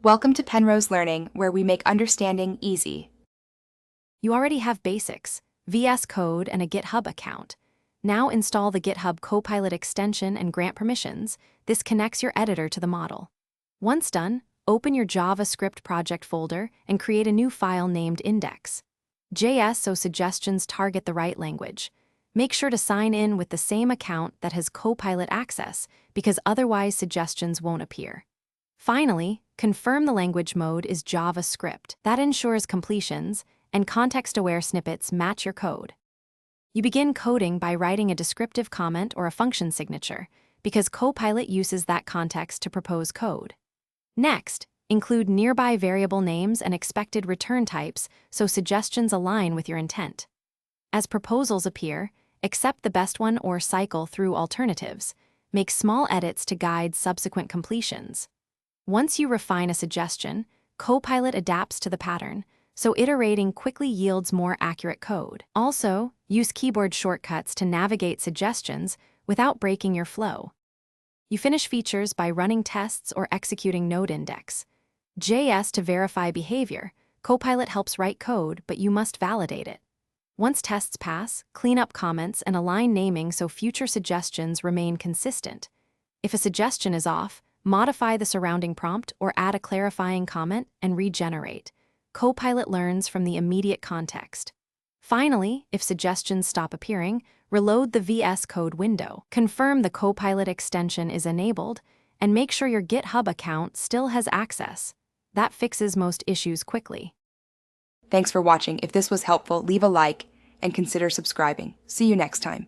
Welcome to Penrose Learning, where we make understanding easy. You already have basics, Vscode, and a GitHub account. Now install the GitHub Copilot extension and grant permissions. This connects your editor to the model. Once done, open your JavaScript project folder and create a new file named index.js so suggestions target the right language. Make sure to sign in with the same account that has Copilot access, because otherwise suggestions won't appear. Finally, confirm the language mode is JavaScript. That ensures completions, and context-aware snippets match your code. You begin coding by writing a descriptive comment or a function signature, because Copilot uses that context to propose code. Next, include nearby variable names and expected return types so suggestions align with your intent. As proposals appear, accept the best one or cycle through alternatives. Make small edits to guide subsequent completions. Once you refine a suggestion, Copilot adapts to the pattern, so iterating quickly yields more accurate code. Also, use keyboard shortcuts to navigate suggestions without breaking your flow. You finish features by running tests or executing node index.js to verify behavior. Copilot helps write code, but you must validate it. Once tests pass, clean up comments and align naming so future suggestions remain consistent. If a suggestion is off, modify the surrounding prompt or add a clarifying comment and regenerate. Copilot learns from the immediate context. Finally, if suggestions stop appearing, reload the Vscode window. Confirm the Copilot extension is enabled, and make sure your GitHub account still has access. That fixes most issues quickly. Thanks for watching. If this was helpful, leave a like and consider subscribing. See you next time.